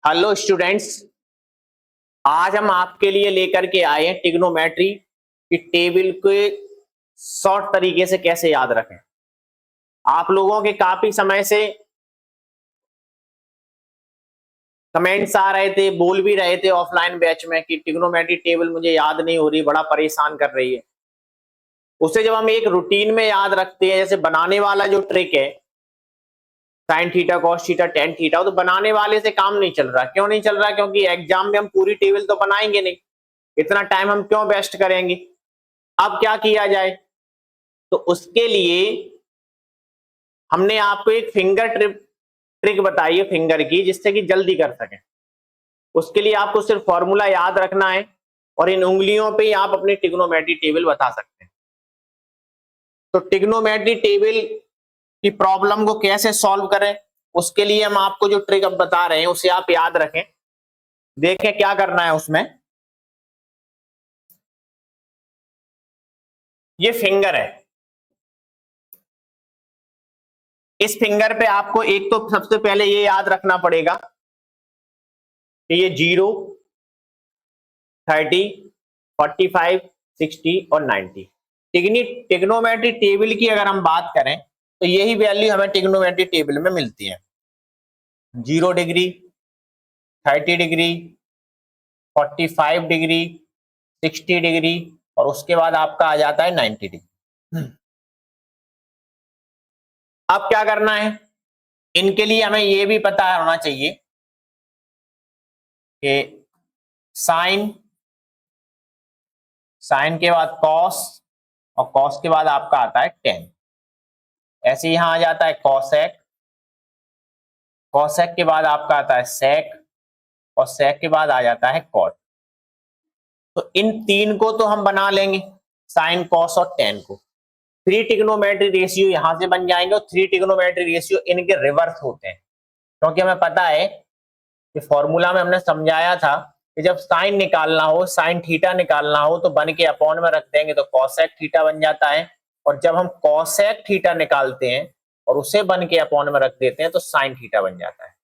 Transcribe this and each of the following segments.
Hello students, आज हम आपके लिए लेकर के आए हैं ट्रिग्नोमेट्री की टेबल के शॉर्ट तरीके से कैसे याद रखें। आप लोगों के काफी समय से कमेंट्स आ रहे थे, बोल भी रहे थे ऑफलाइन बैच में कि ट्रिग्नोमेट्री टेबल मुझे याद नहीं हो रही, बड़ा परेशान कर रही है। उसे जब हम एक रूटीन में याद रखते हैं, जैसे बनाने वाला जो ट्रिक है sine theta cos theta tan theta, तो बनाने वाले से काम नहीं चल रहा। क्यों नहीं चल रहा? क्योंकि एग्जाम में हम पूरी टेबल तो बनाएंगे नहीं, इतना टाइम हम क्यों वेस्ट करेंगे। अब क्या किया जाए? तो उसके लिए हमने आपको एक फिंगर ट्रिक बताई है फिंगर की, जिससे कि जल्दी कर सकें। उसके लिए आपको सिर्फ फॉर्मूला याद रखना है और इन उंगलियों पे ही आप अपनी ट्रिग्नोमेट्री टेबल बता सकते हैं। तो ट्रिग्नोमेट्री टेबल की प्रॉब्लम को कैसे सॉल्व करें, उसके लिए हम आपको जो ट्रिक अब बता रहे हैं उसे आप याद रखें। देखें क्या करना है उसमें। ये फिंगर है, इस फिंगर पे आपको एक तो सबसे पहले ये याद रखना पड़ेगा कि ये 0, 30, 45, 60 और 90। ट्रिग्नोमेट्री टेबल की अगर हम बात करें तो यही वैल्यू हमें ट्रिग्नोमेट्री टेबल में मिलती है। 0 डिग्री, 30 डिग्री, 45 डिग्री, 60 डिग्री और उसके बाद आपका आ जाता है 90 डिग्री। अब क्या करना है, इनके लिए हमें यह भी पता होना चाहिए कि साइन के बाद कॉस और कॉस के बाद आपका आता है टेन। ऐसे यहां आ जाता है कॉसेक, कॉसेक के बाद आपका आता है सेक और सेक के बाद आ जाता है कॉट। तो इन तीन को तो हम बना लेंगे, साइन कॉस और टेन को। 3 ट्रिग्नोमेट्री रेशियो यहां से बन जाएंगे और 3 ट्रिग्नोमेट्री रेशियो इनके रिवर्स होते हैं, क्योंकि हमें पता है कि फॉर्मूला में हमने समझाया था कि जब साइन निकालना हो, साइन थीटा निकालना हो तो बन के अपॉन में रख देंगे तो कॉसेक थीटा बन जाता है, और जब हम कॉसेक थीटा निकालते हैं और उसे बन के अपॉन में रख देते हैं तो साइन थीटा बन जाता है।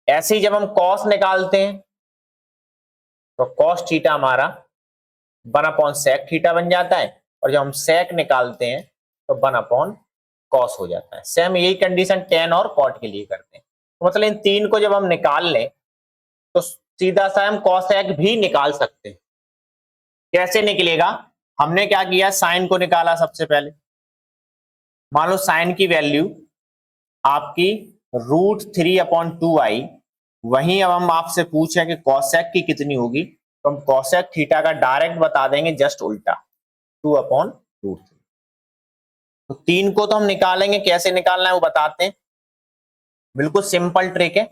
ऐसे ही जब हम कॉस निकालते हैं तो कॉस थीटा हमारा 1 अपॉन सेक थीटा बन जाता है, और जब हम सेक निकालते हैं तो 1 अपॉन कॉस हो जाता है। सेम यही कंडीशन टेन और कॉट के लिए करते हैं। तो मतलब इन तीन को जब हम निकाल लें तो सीधा सा हम कॉसेक भी निकाल सकते हैं। कैसे निकलेगा? हमने क्या किया, साइन को निकाला सबसे पहले। मान लो साइन की वैल्यू आपकी √3/2 आई, वहीं अब हम आपसे पूछें कि कॉसेक की कितनी होगी, तो हम कॉसेक थीटा का डायरेक्ट बता देंगे, जस्ट उल्टा 2/√3। तो तीन को तो हम निकालेंगे, कैसे निकालना है वो बताते हैं। बिल्कुल सिंपल ट्रिक है,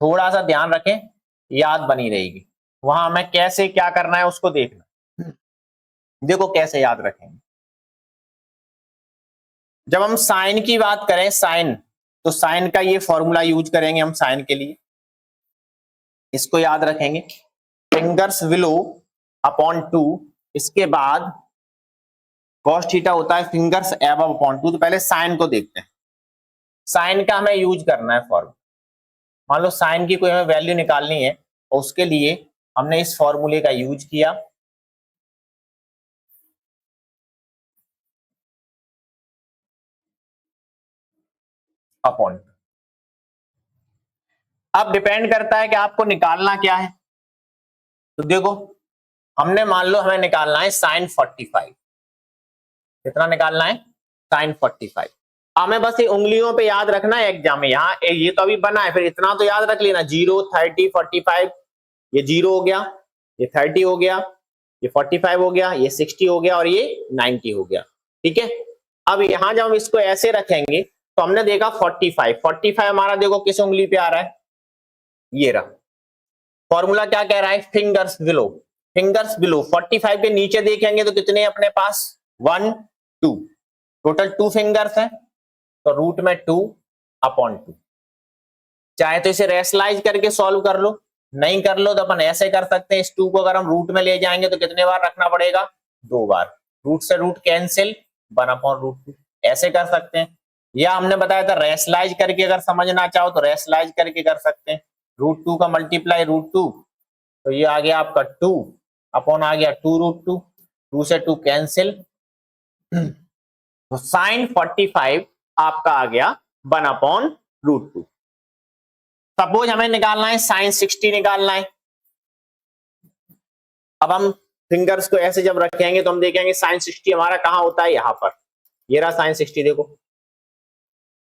थोड़ा सा ध्यान रखें, याद बनी रहेगी। वहां हमें कैसे क्या करना है उसको देखना। देखो कैसे याद रखेंगे। जब हम साइन की बात करें, साइन, तो साइन का ये फॉर्मूला यूज करेंगे हम साइन के लिए। इसको याद रखेंगे, फिंगर्स बिलो अपॉन 2, इसके बाद कॉस थीटा होता है फिंगर्स एबव अपॉन 2। तो पहले साइन को देखते हैं, साइन का हमें यूज करना है फॉर्मूला। मान लो साइन की कोई हमें वैल्यू निकालनी है और उसके लिए हमने इस फॉर्मूले का यूज किया। अपॉन, अब डिपेंड करता है कि आपको निकालना क्या है। तो देखो, हमने मान लो हमें निकालना है साइन 45। कितना निकालना है? साइन 45। हमें बस ये उंगलियों पे याद रखना है एग्जाम में। यहाँ ये तो अभी बना है, फिर इतना तो याद रख लेना, 0, 30, 45, ये 0 हो गया, ये 30 हो गया, ये 45 हो गया, ये 60 हो गया और ये 90 हो गया। ठीक है, अब यहां जब हम इसको ऐसे रखेंगे तो हमने देखा 45 हमारा देखो किस उंगली पे आ रहा है, ये रहा। फॉर्मूला क्या कह रहा है? Fingers below, fingers below. 45 के नीचे देखेंगे तो कितने अपने पास? 1, 2, टोटल 2 फिंगर्स है, तो रूट में 2/2। चाहे तो इसे रेशनलाइज करके सॉल्व कर लो, नहीं कर लो तो अपन ऐसे कर सकते हैं, इस 2 को अगर हम रूट में ले जाएंगे तो कितने बार रखना पड़ेगा? 2 बार। रूट से रूट कैंसिल, 1/√2, ऐसे कर सकते हैं। या हमने बताया था रेशलाइज करके अगर समझना चाहो तो रेशलाइज करके कर सकते हैं। √2 का मल्टीप्लाई √2, तो ये आ गया आपका 2 अपॉन आ गया 2√2, 2 से 2 कैंसिल, तो साइन 45 आपका आ गया 1/√2। सपोज हमें निकालना है साइन 60 निकालना है। अब हम फिंगर्स को ऐसे जब रखेंगे तो हम देखेंगे साइन 60 हमारा कहां होता है, यहां पर। ये रहा साइन 60, देखो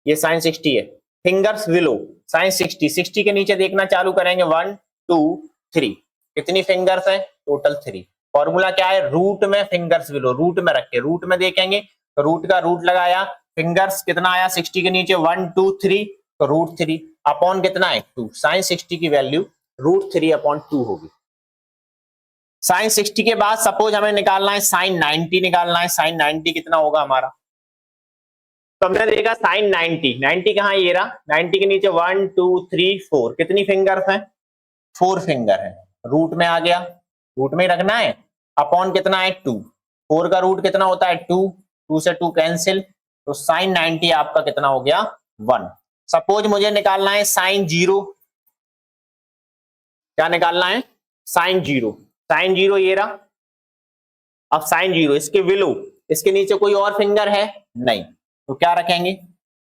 ये साइन 60 है। फिंगर्स विलो साइन 60, 60 के नीचे देखना चालू करेंगे 1 2 3, कितनी फिंगर्स है, टोटल 3। फॉर्मूला क्या है, रूट में फिंगर्स विलो, रूट में रख के रूट में देखेंगे तो रूट का रूट लगाया, फिंगर्स कितना आया 60 के नीचे 1 2 3, तो √3 अपॉन कितना है 2। साइन 60 की वैल्यू √3/2 होगी। साइन 60 के बाद सपोज हमें निकालना है साइन 90 निकालना है। साइन 90 कितना होगा हमारा, तो हमने देखा साइन 90, 90 कहां, ये रहा 90 के नीचे 1 2 3 4, कितनी फिंगर्स हैं, 4 फिंगर है। रूट में आ गया, रूट में रखना है, अपॉन कितना है 2, 4 का रूट कितना होता है 2, 2 से 2 कैंसिल, तो साइन 90 आपका कितना हो गया 1। सपोज मुझे निकालना है साइन 0, क्या निकालना है साइन 0, साइन 0 ये रहा। अब साइन 0 इसके विलो, इसके नीचे कोई और फिंगर है नहीं, तो क्या रखेंगे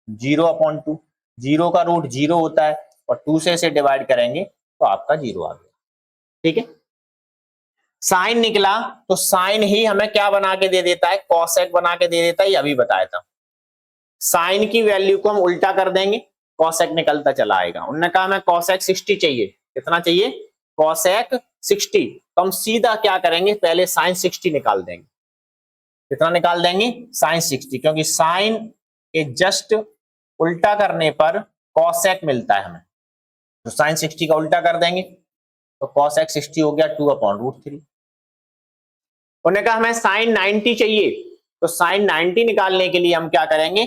0/2, 0 का रूट 0 होता है और 2 से इसे डिवाइड करेंगे तो आपका 0 आ गया। ठीक है, साइन निकला तो साइन ही हमें क्या बना के दे देता है, कॉसेक बना के दे देता है, ये अभी बताया था। साइन की वैल्यू को हम उल्टा कर देंगे, कॉसेक निकलता चला आएगा। उन्होंने कहा हमें कॉसेक 60 चाहिए, कितना चाहिए कॉसेक 60, तो हम सीधा क्या करेंगे, पहले साइन 60 निकाल देंगे। कितना निकाल देंगे साइन 60, क्योंकि साइन के जस्ट उल्टा करने पर कॉसेक मिलता है हमें, तो साइन 60 का उल्टा कर देंगे तो कॉसेक 60 हो गया 2/√3। उन्होंने कहा हमें साइन 90 चाहिए, तो साइन 90 निकालने के लिए हम क्या करेंगे,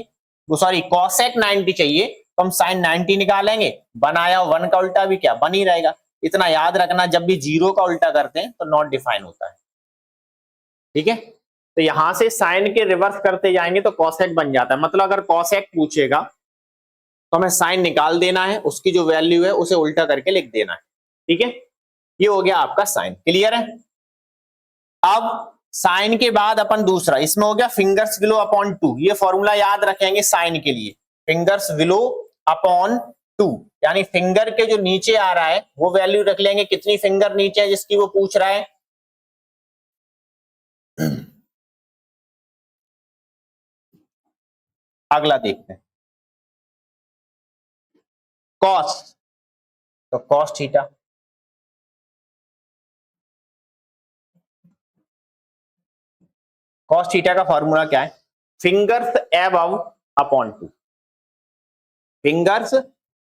वो सॉरी कॉसेक 90 चाहिए तो हम साइन 90 निकालेंगे, बनाया 1 का उल्टा भी क्या 1 ही रहेगा। इतना याद रखना, जब भी 0 का उल्टा करते हैं तो नॉट डिफाइन होता है। ठीक है, तो यहां से साइन के रिवर्स करते जाएंगे तो कॉसेक बन जाता है। मतलब अगर कॉसेक पूछेगा तो हमें साइन निकाल देना है, उसकी जो वैल्यू है उसे उल्टा करके लिख देना है। ठीक है, ये हो गया आपका साइन, क्लियर है। अब साइन के बाद अपन दूसरा, इसमें हो गया फिंगर्स विलो अपॉन 2, ये फॉर्मूला याद रखेंगे साइन के लिए, फिंगर्स विलो अपॉन 2, यानी फिंगर के जो नीचे आ रहा है वो वैल्यू रख लेंगे, कितनी फिंगर नीचे है जिसकी वो पूछ रहा है। अगला देखते हैं कॉस, तो कॉस थीटा, कॉस थीटा का फॉर्मूला क्या है, fingers above upon 2, fingers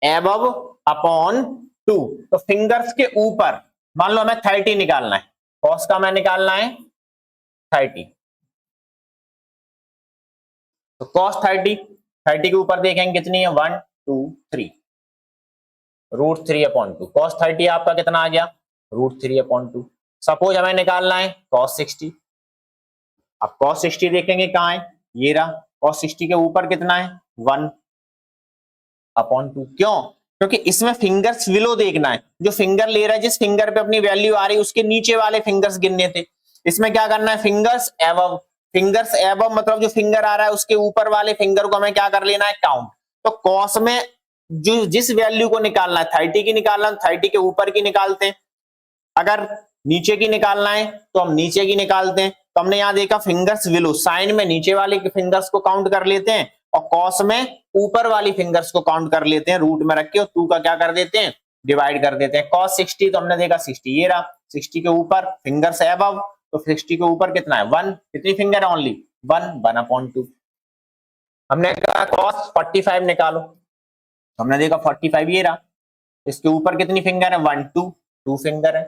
above upon 2, तो फिंगर्स के ऊपर मान लो हमें 30 निकालना है, कॉस का हमें निकालना है 30, तो कॉस 30, 30 के ऊपर देखेंगे कितनी है 1 2 3, √3/2, कॉस 30 आपका कितना आ गया √3/2। सपोज हमें निकालना है कॉस 60, अब कॉस 60 देखेंगे कहां है, ये रहा, कॉस 60 के ऊपर कितना है 1/2, क्यों, क्योंकि इसमें फिंगर्स विलो देखना है, जो फिंगर ले रहा है जिस फिंगर पे अपनी वैल्यू आ रही है उसके नीचे वाले फिंगर्स गिनने थे। इसमें क्या करना है फिंगर्स एबव, फिंगर्स एबव मतलब जो फिंगर आ रहा है उसके ऊपर वाले फिंगर को हमें क्या कर लेना है काउंट। तो कॉस में जो जिस वैल्यू को निकालना है 30 की निकालना है, 30 के ऊपर की निकालते हैं, अगर नीचे की निकालना है तो हम नीचे की निकालते हैं। तो हमने यहां देखा फिंगर्स विलो, साइन में नीचे वाले फिंगर्स को काउंट कर लेते हैं और कॉस में ऊपर वाली फिंगर्स को काउंट कर लेते हैं, रूट में रख के और 2 का क्या कर देते हैं डिवाइड कर देते हैं। कॉस 60 तो हमने देखा 60 ये रहा, 60 के ऊपर फिंगर्स एबव, तो 60 के ऊपर कितना है 1, कितनी फिंगर है ओनली 1/2। हमने कहा कॉस 45 निकालो, हमने देखा 45 ये रहा, इसके ऊपर कितनी फिंगर है 1 2, 2 फिंगर है,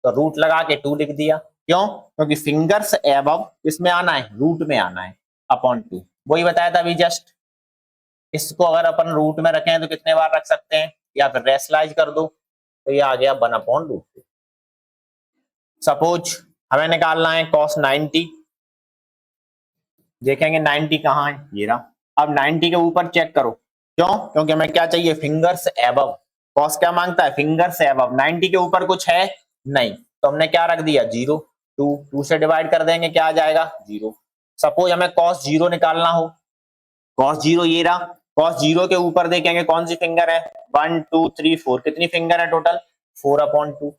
तो रूट लगा के 2 लिख दिया, क्यों, क्योंकि फिंगर्स एबव इसमें आना है रूट में आना है अपॉन 2, वही बताया था अभी जस्ट। इसको अगर अपन रूट में रखें तो कितने बार रख सकते हैं, या फिर रेशलाइज कर दो, तो ये आ गया 1/√2। सपोज हमें निकालना है कॉस 90, देखेंगे 90 कहां है, ये रहा, अब 90 के ऊपर चेक करो, क्यों? क्योंकि हमें क्या चाहिए, फिंगर्स एबव। कॉस क्या मांगता है, फिंगर्स एबव। 90 के ऊपर कुछ है नहीं, तो हमने क्या रख दिया, 0। 2 से डिवाइड कर देंगे, क्या आ जाएगा, 0। सपोज हमें कॉस 0 निकालना हो, कॉस 0 ये रहा, कॉस 0 के ऊपर देखेंगे कौन सी फिंगर है, 1 2 3 4, कितनी फिंगर है टोटल, 4/2।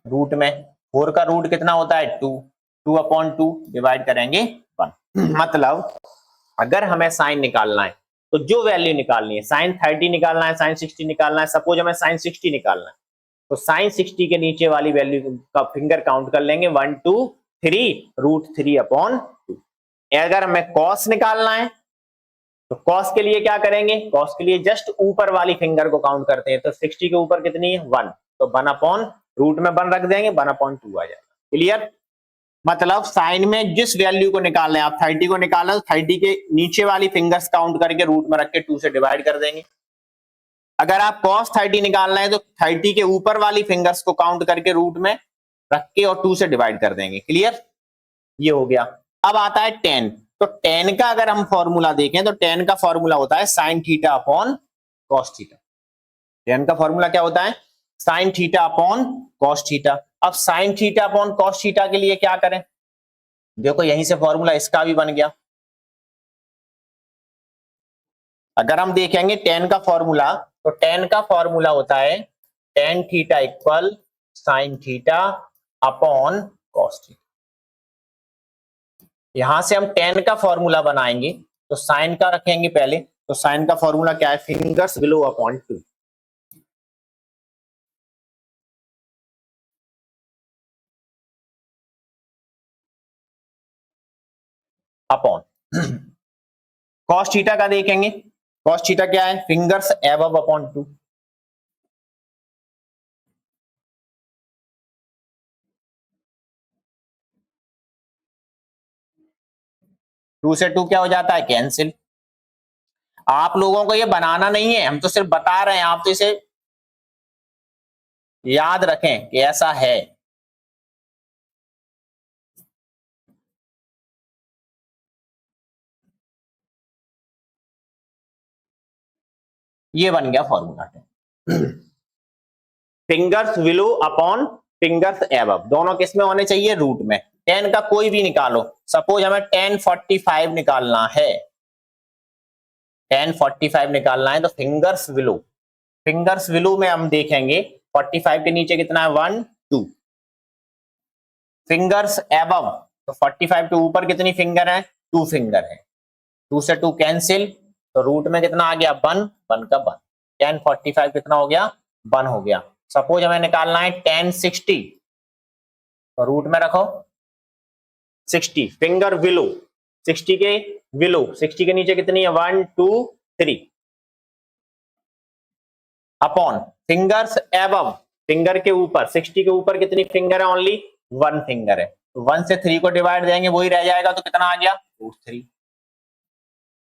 रूट में 4 का रूट कितना होता है, 2। 2/2 डिवाइड करेंगे 1। मतलब अगर हमें साइन निकालना है तो जो वैल्यू निकालनी है, साइन 30 निकालना है, साइन 60 निकालना है, सपोज हमें साइन 60 निकालना है, तो साइन 60 के नीचे वाली वैल्यू का फिंगर काउंट कर लेंगे, 1 2 3 √3/2। अगर हमें कॉस निकालना है तो कॉस के लिए क्या करेंगे, कॉस के लिए जस्ट ऊपर वाली फिंगर को काउंट करते हैं, तो 60 के ऊपर कितनी है, 1, तो 1/, रूट में 1 रख देंगे, 1/2 आ जाएगा। क्लियर? मतलब साइन में जिस वैल्यू को निकाल रहे हैं, आप 30 को निकाल रहे हो, 30 के नीचे वाली फिंगर्स काउंट करके रूट में रख के 2 से डिवाइड कर देंगे। अगर आप cos 30 निकालना है तो 30 के ऊपर वाली फिंगर्स को काउंट करके रूट में रख के और 2 से डिवाइड कर देंगे। क्लियर? ये हो गया। अब आता है tan। तो tan का अगर हम फॉर्मूला देखें तो tan का फॉर्मूला होता है sin theta upon cos theta. tan का फॉर्मूला क्या होता है, sin theta upon cos theta. अब sin theta upon cos theta के लिए क्या करें, देखो यहीं से फॉर्मूला इसका भी बन गया। अगर हम देखेंगे tan का फॉर्मूला, तो tan का फॉर्मूला होता है tan theta equal sin theta upon cos theta. यहां से हम tan का फॉर्मूला बनाएंगे तो sin का रखेंगे पहले, तो sin का फॉर्मूला क्या है, fingers below upon 2 upon cos theta का देखेंगे, cos थीटा क्या है, फिंगर्स एबव अपॉन 2। 2 से 2 क्या हो जाता है, कैंसिल। आप लोगों को ये बनाना नहीं है, हम तो सिर्फ बता रहे हैं, आप तो इसे याद रखें कि ऐसा है। ये बन गया formula. Fingers willow upon fingers above, दोनों किस में होने चाहिए, रूट में। tan का कोई भी निकालो, सपोज हमें tan 45 निकालना है, tan 45 निकालना है तो फिंगर्स विलो में हम देखेंगे 45 के नीचे कितना है, 1 2। फिंगर्स एबव, तो 45 के ऊपर कितनी फिंगर है, 2 फिंगर है, 2 से 2 कैंसिल, तो रूट में कितना आ गया, 1 1 का 1। tan 45 कितना हो गया, 1 हो गया। सपोज हमें निकालना है tan 60, तो रूट में रखो 60, फिंगर विलो 60 के विलो, 60 के नीचे कितनी है, 1 2 3 अपॉन फिंगर्स एबव, फिंगर के ऊपर 60 के ऊपर कितनी फिंगर है, ओनली 1 फिंगर है, तो 1 से 3 को डिवाइड देंगे, वही रह जाएगा, तो कितना आ गया, √3।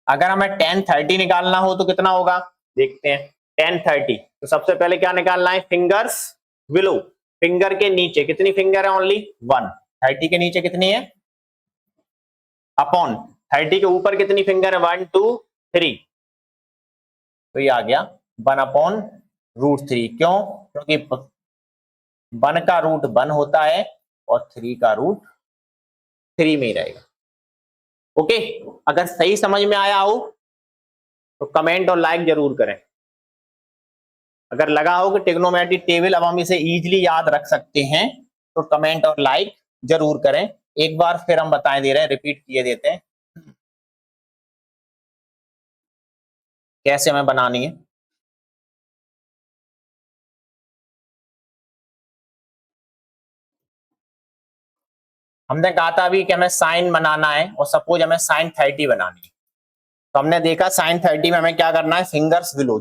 अगर हमें tan 30 निकालना हो तो कितना होगा, देखते हैं। tan 30 तो सबसे पहले क्या निकालना है, फिंगर्स विलो, फिंगर के नीचे कितनी फिंगर है, ओनली 1। 30 के नीचे कितनी है, अपॉन 30 के ऊपर कितनी फिंगर है, 1 2 3, तो ये आ गया 1/√3। क्यों, क्योंकि 1 का रूट 1 होता है और 3 का रूट 3 में ही रहेगा। ओके, अगर सही समझ में आया हो तो कमेंट और लाइक जरूर करें। अगर लगा हो कि ट्रिग्नोमेट्रिक टेबल अब हम इसे इजीली याद रख सकते हैं तो कमेंट और लाइक जरूर करें। एक बार फिर हम बताए दे रहे हैं, रिपीट किए देते हैं कैसे हमें बनानी है। हमने कहा था अभी कि हमें साइन बनाना है और सपोज हमें साइन 30 बनानी है, तो हमने देखा साइन 30 में हमें क्या करना है, फिंगर्स बिलो,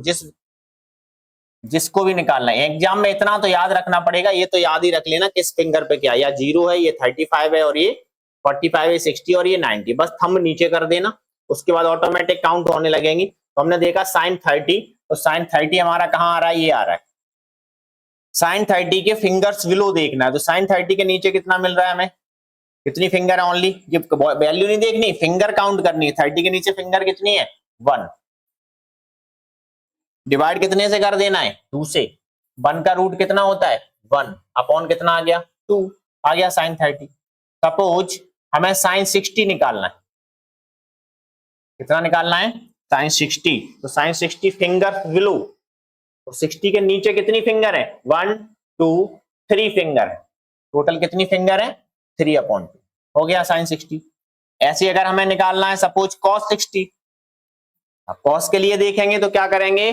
जिसको भी निकालना है। एग्जाम में इतना तो याद रखना पड़ेगा, ये तो याद ही रख लेना किस फिंगर पे क्या, या 0 है, ये 35 है, और ये 45 है, 60 और ये 90, बस थंब नीचे कर देना, उसके बाद ऑटोमेटिक काउंट होने लगेंगी। तो हमने देखा साइन 30, तो साइन 30 हमारा कहाँ आ रहा है, ये आ रहा है। साइन 30 के फिंगर्स बिलो देखना है, तो साइन 30 के नीचे कितना मिल रहा है हमें, कितनी फिंगर है ओनली, ये वैल्यू नहीं देखनी, फिंगर काउंट करनी है। 30 के नीचे फिंगर कितनी है 1, डिवाइड कितने से कर देना है 2 से, 1 का रूट कितना होता है 1 अपॉन कितना आ गया 2 आ गया साइन 30। सपोज हमें साइन 60 निकालना है, कितना निकालना है साइन 60, तो साइन 60 फिंगर बिलो, तो 60 के नीचे कितनी फिंगर है 1 2 3 फिंगर है, टोटल कितनी फिंगर है 3 अपॉन 2 हो गया साइन 60। ऐसे अगर हमें निकालना है सपोज कॉस 60, अब कॉस के लिए देखेंगे तो क्या करेंगे,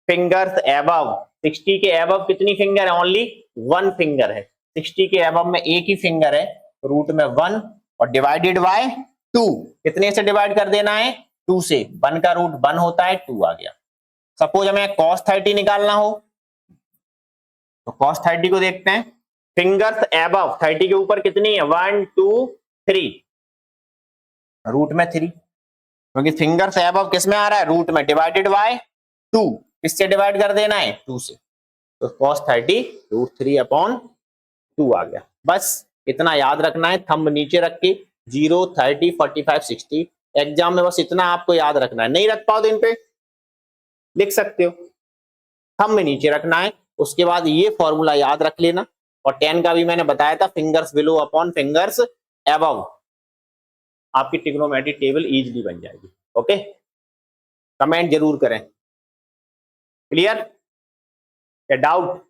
फिंगर्स एबव, 60 के एबव कितनी फिंगर है ओनली 1 फिंगर है, 60 के एबव में एक ही फिंगर है, रूट में 1 और डिवाइडेड बाय 2, कितने से डिवाइड कर देना है 2 से, 1 का रूट 1 होता है 2 आ गया। सपोज हमें cos 30 निकालना हो तो cos 30 को देखते हैं, फिंगर्स एबव 30 के ऊपर कितनी है 1 2 3, रूट में 3, क्योंकि फिंगर्स एबव किस में आ रहा है रूट में, डिवाइडेड बाय 2, किससे डिवाइड कर देना है 2 से, तो cos 30 रूट 3 अपॉन 2 आ गया। बस इतना याद रखना है, थंब नीचे रख के 0 30 45 60, एग्जाम में बस इतना आपको याद रखना है, नहीं रख पाओ तो इन पे लिख सकते हो, थंब में नीचे रखना है। उसके बाद ये फॉर्मूला याद रख लेना, और 10 का भी मैंने बताया था, fingers below upon fingers above, आपकी ट्रिग्नोमेट्रिक टेबल इजीली बन जाएगी। ओके, कमेंट जरूर करें। क्लियर या डाउट?